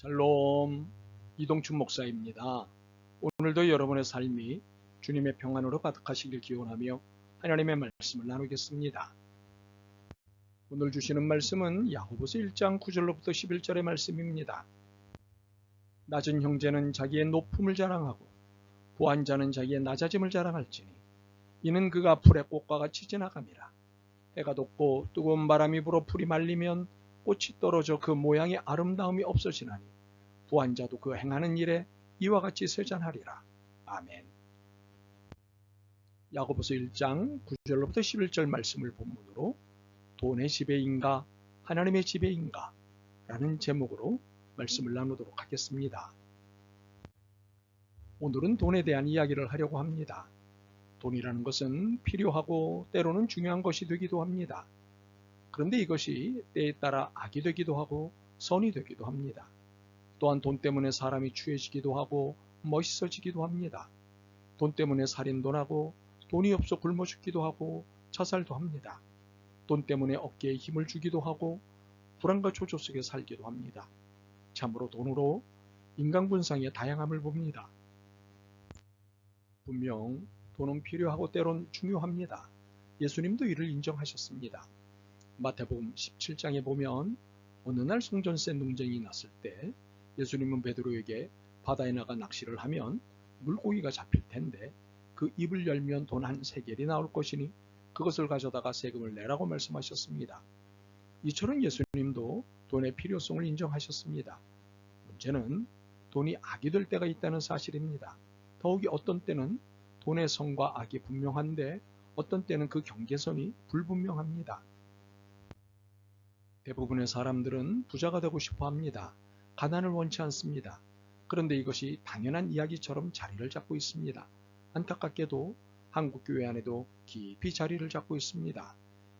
샬롬, 이동춘 목사입니다. 오늘도 여러분의 삶이 주님의 평안으로 가득하시길 기원하며 하나님의 말씀을 나누겠습니다. 오늘 주시는 말씀은 야고보서 1장 9절로부터 11절의 말씀입니다. 낮은 형제는 자기의 높음을 자랑하고 부한 자는 자기의 낮아짐을 자랑할지니 이는 그가 풀의 꽃과 같이 지나감이라. 해가 돋고 뜨거운 바람이 불어 풀이 말리면 꽃이 떨어져 그 모양의 아름다움이 없어지나니 부한 자도 그 행하는 일에 이와 같이 세잔하리라. 아멘. 야고보서 1장 9절로부터 11절 말씀을 본문으로 돈의 지배인가 하나님의 지배인가 라는 제목으로 말씀을 나누도록 하겠습니다. 오늘은 돈에 대한 이야기를 하려고 합니다. 돈이라는 것은 필요하고 때로는 중요한 것이 되기도 합니다. 그런데 이것이 때에 따라 악이 되기도 하고 선이 되기도 합니다. 또한 돈 때문에 사람이 추해지기도 하고 멋있어지기도 합니다. 돈 때문에 살인도 나고 돈이 없어 굶어 죽기도 하고 자살도 합니다. 돈 때문에 어깨에 힘을 주기도 하고 불안과 조조 속에 살기도 합니다. 참으로 돈으로 인간 군상의 다양함을 봅니다. 분명 돈은 필요하고 때론 중요합니다. 예수님도 이를 인정하셨습니다. 마태복음 17장에 보면 어느 날 송전세 논쟁이 났을 때 예수님은 베드로에게 바다에 나가 낚시를 하면 물고기가 잡힐 텐데 그 입을 열면 돈 한 세겔이 나올 것이니 그것을 가져다가 세금을 내라고 말씀하셨습니다. 이처럼 예수님도 돈의 필요성을 인정하셨습니다. 문제는 돈이 악이 될 때가 있다는 사실입니다. 더욱이 어떤 때는 돈의 선과 악이 분명한데 어떤 때는 그 경계선이 불분명합니다. 대부분의 사람들은 부자가 되고 싶어 합니다. 가난을 원치 않습니다. 그런데 이것이 당연한 이야기처럼 자리를 잡고 있습니다. 안타깝게도 한국교회 안에도 깊이 자리를 잡고 있습니다.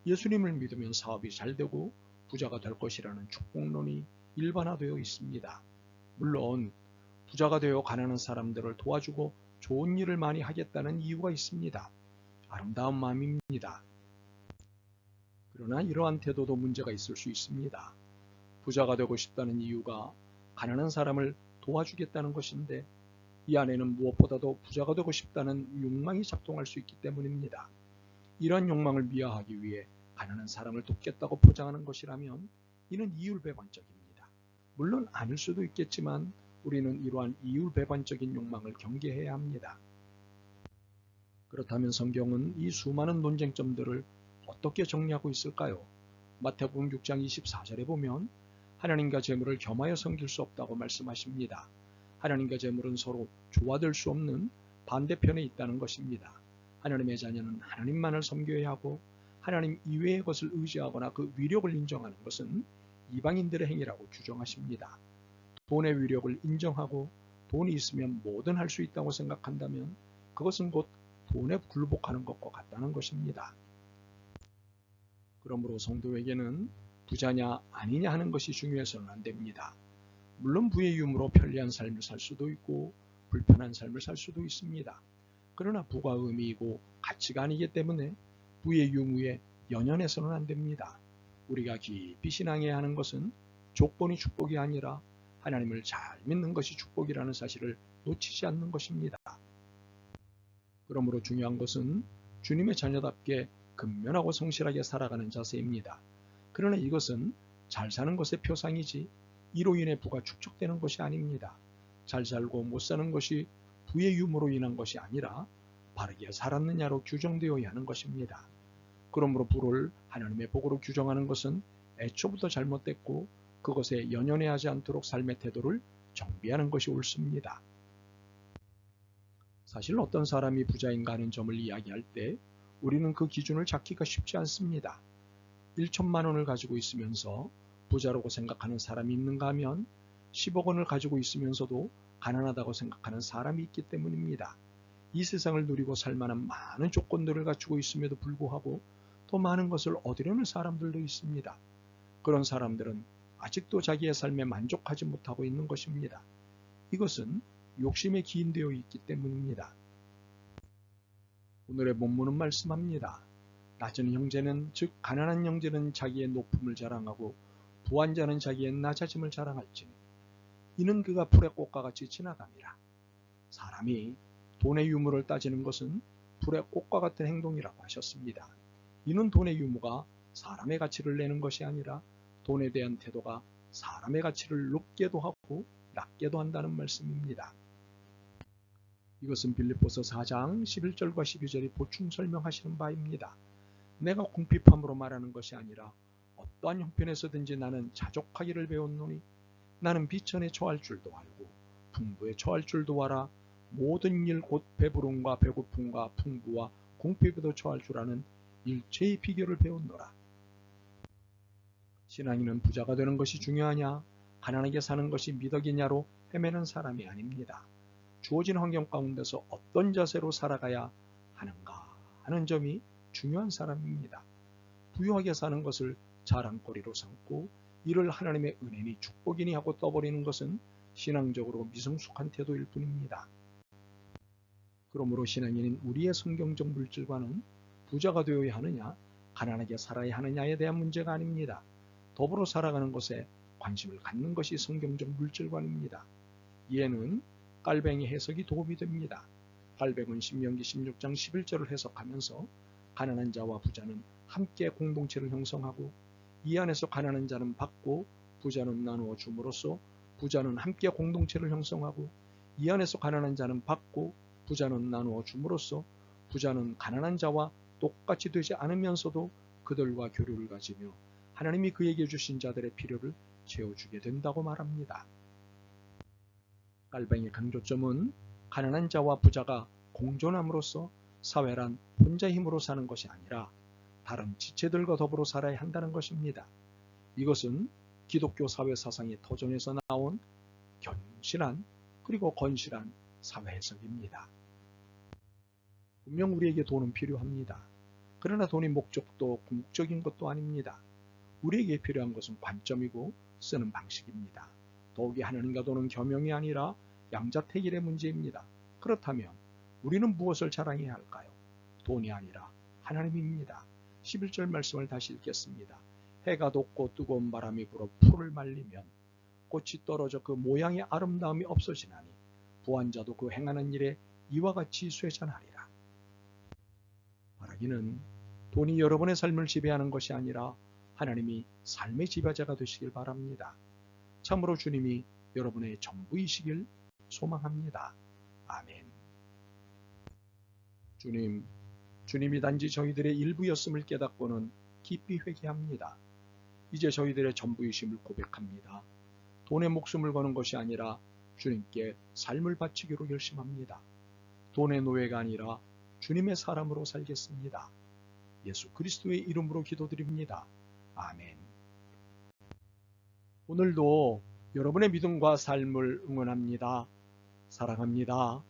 예수님을 믿으면 사업이 잘 되고 부자가 될 것이라는 축복론이 일반화되어 있습니다. 물론 부자가 되어 가난한 사람들을 도와주고 좋은 일을 많이 하겠다는 이유가 있습니다. 아름다운 마음입니다. 그러나 이러한 태도도 문제가 있을 수 있습니다. 부자가 되고 싶다는 이유가 가난한 사람을 도와주겠다는 것인데 이 안에는 무엇보다도 부자가 되고 싶다는 욕망이 작동할 수 있기 때문입니다. 이러한 욕망을 미화하기 위해 가난한 사람을 돕겠다고 포장하는 것이라면 이는 이율배반적입니다. 물론 아닐 수도 있겠지만 우리는 이러한 이율배반적인 욕망을 경계해야 합니다. 그렇다면 성경은 이 수많은 논쟁점들을 어떻게 정리하고 있을까요? 마태복음 6장 24절에 보면 하나님과 재물을 겸하여 섬길 수 없다고 말씀하십니다. 하나님과 재물은 서로 조화될 수 없는 반대편에 있다는 것입니다. 하나님의 자녀는 하나님만을 섬겨야 하고 하나님 이외의 것을 의지하거나 그 위력을 인정하는 것은 이방인들의 행위라고 규정하십니다. 돈의 위력을 인정하고 돈이 있으면 뭐든 할 수 있다고 생각한다면 그것은 곧 돈에 굴복하는 것과 같다는 것입니다. 그러므로 성도에게는 부자냐 아니냐 하는 것이 중요해서는 안 됩니다. 물론 부의 유무로 편리한 삶을 살 수도 있고 불편한 삶을 살 수도 있습니다. 그러나 부가 의미이고 가치가 아니기 때문에 부의 유무에 연연해서는 안 됩니다. 우리가 깊이 신앙해야 하는 것은 조건이 축복이 아니라 하나님을 잘 믿는 것이 축복이라는 사실을 놓치지 않는 것입니다. 그러므로 중요한 것은 주님의 자녀답게 근면하고 성실하게 살아가는 자세입니다. 그러나 이것은 잘 사는 것의 표상이지 이로 인해 부가 축적되는 것이 아닙니다. 잘 살고 못 사는 것이 부의 유무로 인한 것이 아니라 바르게 살았느냐로 규정되어야 하는 것입니다. 그러므로 부를 하나님의 복으로 규정하는 것은 애초부터 잘못됐고 그것에 연연해하지 않도록 삶의 태도를 정비하는 것이 옳습니다. 사실 어떤 사람이 부자인가 하는 점을 이야기할 때 우리는 그 기준을 잡기가 쉽지 않습니다. 1천만 원을 가지고 있으면서 부자라고 생각하는 사람이 있는가 하면 10억 원을 가지고 있으면서도 가난하다고 생각하는 사람이 있기 때문입니다. 이 세상을 누리고 살 만한 많은 조건들을 갖추고 있음에도 불구하고 더 많은 것을 얻으려는 사람들도 있습니다. 그런 사람들은 아직도 자기의 삶에 만족하지 못하고 있는 것입니다. 이것은 욕심에 기인되어 있기 때문입니다. 오늘의 본문은 말씀합니다. 낮은 형제는 즉 가난한 형제는 자기의 높음을 자랑하고 부한 자는 자기의 낮아짐을 자랑할지니 이는 그가 불의 꽃과 같이 지나감이라. 사람이 돈의 유무를 따지는 것은 불의 꽃과 같은 행동이라고 하셨습니다. 이는 돈의 유무가 사람의 가치를 내는 것이 아니라 돈에 대한 태도가 사람의 가치를 높게도 하고 낮게도 한다는 말씀입니다. 이것은 빌립보서 4장 11절과 12절이 보충 설명하시는 바입니다. 내가 궁핍함으로 말하는 것이 아니라 어떠한 형편에서든지 나는 자족하기를 배웠노니 나는 비천에 처할 줄도 알고 풍부에 처할 줄도 알아 모든 일 곧 배부름과 배고픔과 풍부와 궁핍에도 처할 줄 아는 일체의 비결을 배웠노라. 신앙인은 부자가 되는 것이 중요하냐 가난하게 사는 것이 미덕이냐로 헤매는 사람이 아닙니다. 주어진 환경 가운데서 어떤 자세로 살아가야 하는가 하는 점이 중요한 사람입니다. 부유하게 사는 것을 자랑거리로 삼고 이를 하나님의 은혜니 축복이니 하고 떠버리는 것은 신앙적으로 미성숙한 태도일 뿐입니다. 그러므로 신앙인인 우리의 성경적 물질관은 부자가 되어야 하느냐 가난하게 살아야 하느냐에 대한 문제가 아닙니다. 더불어 살아가는 것에 관심을 갖는 것이 성경적 물질관입니다. 이에는 깔뱅이 해석이 도움이 됩니다. 깔뱅은 신명기 16장 11절을 해석하면서 가난한 자와 부자는 함께 공동체를 형성하고 이 안에서 가난한 자는 받고 부자는 나누어 줌으로써 부자는 함께 공동체를 형성하고 이 안에서 가난한 자는 받고 부자는 나누어 줌으로써 부자는 가난한 자와 똑같이 되지 않으면서도 그들과 교류를 가지며 하나님이 그에게 주신 자들의 필요를 채워주게 된다고 말합니다. 깔뱅이 강조점은 가난한 자와 부자가 공존함으로써 사회란 혼자 힘으로 사는 것이 아니라 다른 지체들과 더불어 살아야 한다는 것입니다. 이것은 기독교 사회 사상의 터전에서 나온 견실한 그리고 건실한 사회 해석입니다. 분명 우리에게 돈은 필요합니다. 그러나 돈이 목적도 궁극적인 것도 아닙니다. 우리에게 필요한 것은 관점이고 쓰는 방식입니다. 더욱이 하나님과 돈은 겸용이 아니라 양자택일의 문제입니다. 그렇다면 우리는 무엇을 자랑해야 할까요? 돈이 아니라 하나님입니다. 11절 말씀을 다시 읽겠습니다. 해가 돋고 뜨거운 바람이 불어 풀을 말리면 꽃이 떨어져 그 모양의 아름다움이 없어지나니 부한 자도 그 행하는 일에 이와 같이 쇠잔하리라. 바라기는 돈이 여러분의 삶을 지배하는 것이 아니라 하나님이 삶의 지배자가 되시길 바랍니다. 참으로 주님이 여러분의 전부이시길 소망합니다. 아멘. 주님이 단지 저희들의 일부였음을 깨닫고는 깊이 회개합니다. 이제 저희들의 전부이심을 고백합니다. 돈에 목숨을 거는 것이 아니라 주님께 삶을 바치기로 결심합니다. 돈의 노예가 아니라 주님의 사람으로 살겠습니다. 예수 그리스도의 이름으로 기도드립니다. 아멘. 오늘도 여러분의 믿음과 삶을 응원합니다. 사랑합니다.